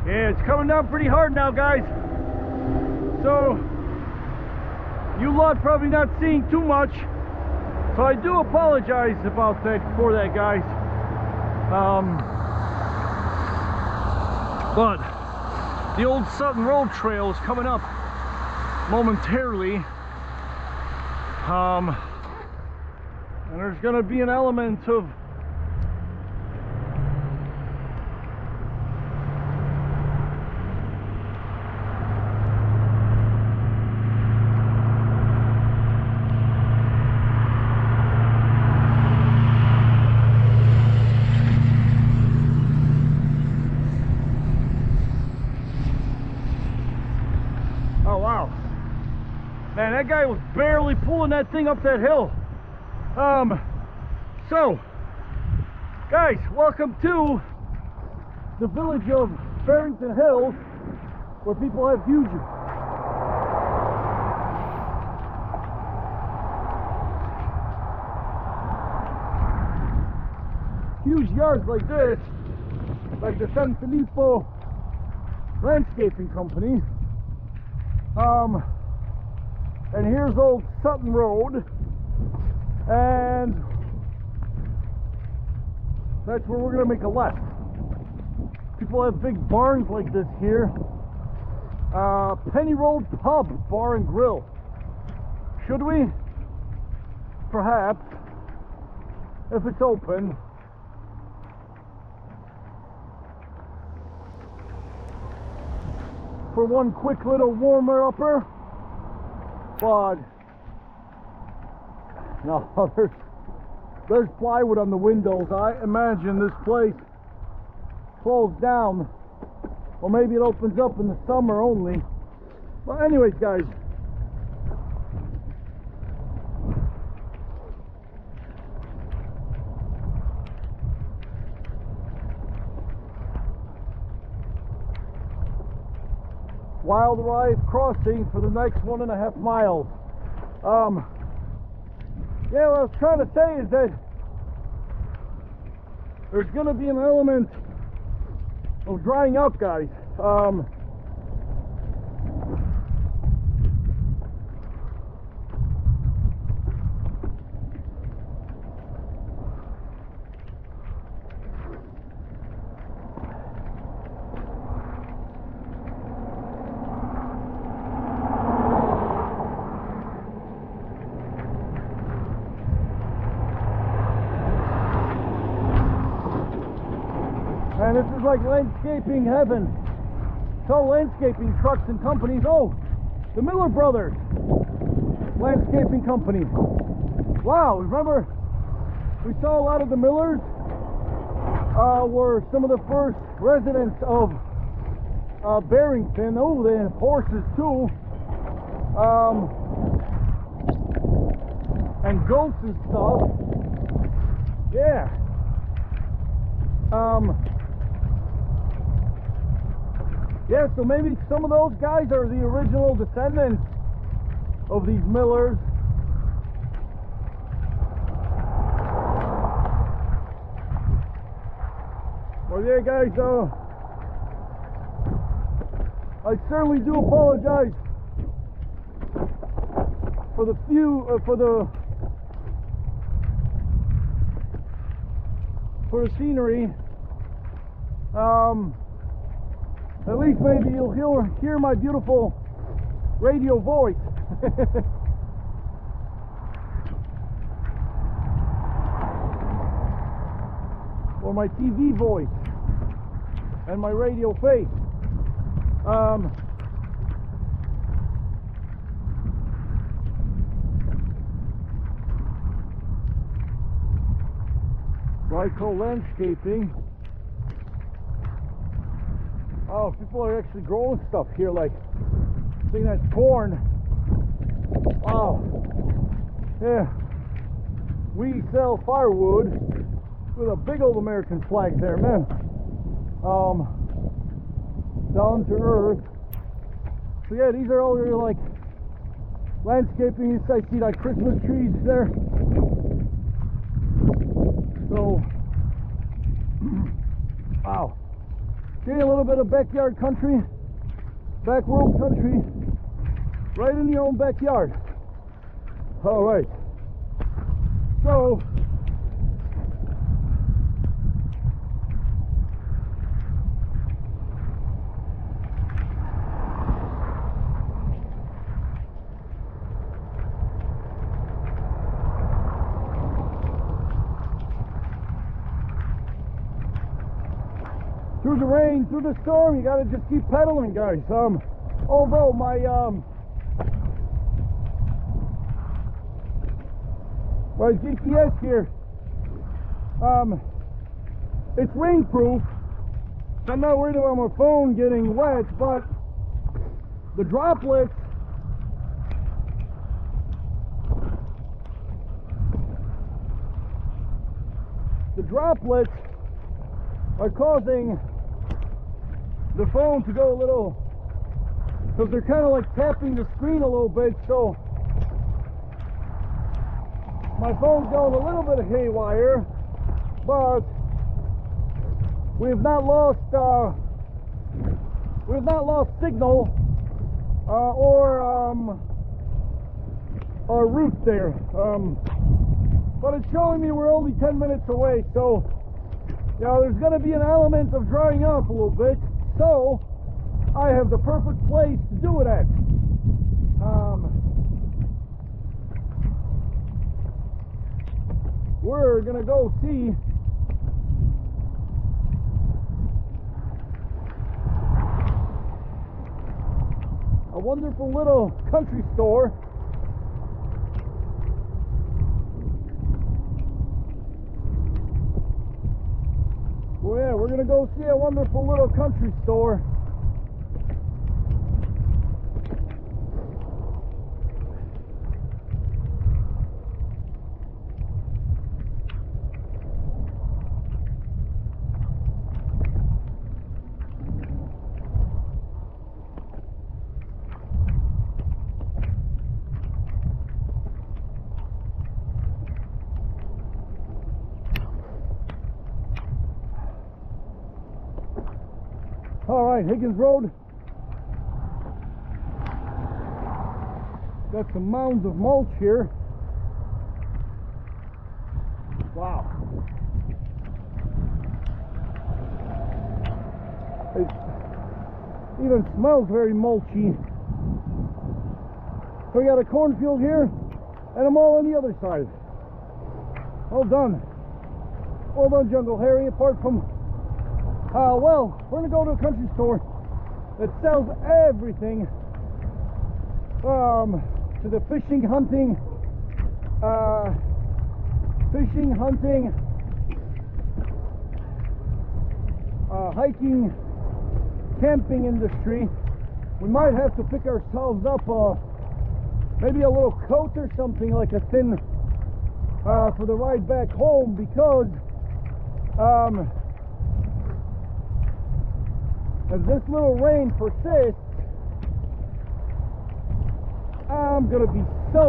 Yeah, it's coming down pretty hard now, guys. So, you lot probably not seeing too much. So I do apologize about that, for that, guys. But the old Sutton Road Trail is coming up momentarily. And there's gonna be an element of man, that guy was barely pulling that thing up that hill. So, guys, welcome to the village of Barrington Hills, where people have huge yards like this, like the San Filippo Landscaping Company. And here's old Sutton Road, and that's where we're gonna make a left. People have big barns like this here. Penny Road Pub Bar and Grill. Should we? Perhaps, if it's open. For one quick little warmer-upper. But no, there's plywood on the windows. I imagine this place closed down, or maybe it opens up in the summer only. But anyways, guys, Wild Ride crossing for the next 1.5 miles. Yeah, what I was trying to say is that there's going to be an element of drying up, guys. And this is like landscaping heaven. So landscaping trucks and companies. Oh, the Miller Brothers Landscaping Company. Wow, remember we saw a lot of the Millers were some of the first residents of Barrington. Oh, they have horses too. And goats and stuff. Yeah. Yeah, so maybe some of those guys are the original descendants of these Millers. Well, yeah, guys, I certainly do apologize for the scenery. At least maybe you'll hear my beautiful radio voice. Or my TV voice and my radio face. Ryco Landscaping. Oh, people are actually growing stuff here, like I think that's corn. Wow. Yeah. We sell firewood with a big old American flag there, man. Down to earth. So yeah, these are all your like landscaping. I see like Christmas trees there. So wow. See a little bit of backyard country, back road country, right in your own backyard. All right. So, through the rain, through the storm, you gotta just keep pedaling, guys. Although my GPS here, it's rainproof, so I'm not worried about my phone getting wet, but the droplets are causing the phone to go a little, because they're kind of like tapping the screen a little bit, so my phone's going a little bit haywire, but we've not lost signal or our route there. But it's showing me we're only 10 minutes away, so there's going to be an element of drying up a little bit. So I have the perfect place to do it at. We're gonna go see a wonderful little country store. Well, yeah, we're gonna go see a wonderful little country store. Alright, Higgins Road. Got some mounds of mulch here. Wow. It even smells very mulchy. So we got a cornfield here, and I'm all on the other side. Well done. Well done, Jungle Harry, apart from well, we're going to go to a country store that sells everything to the fishing, hunting, hiking, camping industry. We might have to pick ourselves up maybe a little coat or something, like a thin for the ride back home, because if this little rain persists, I'm gonna be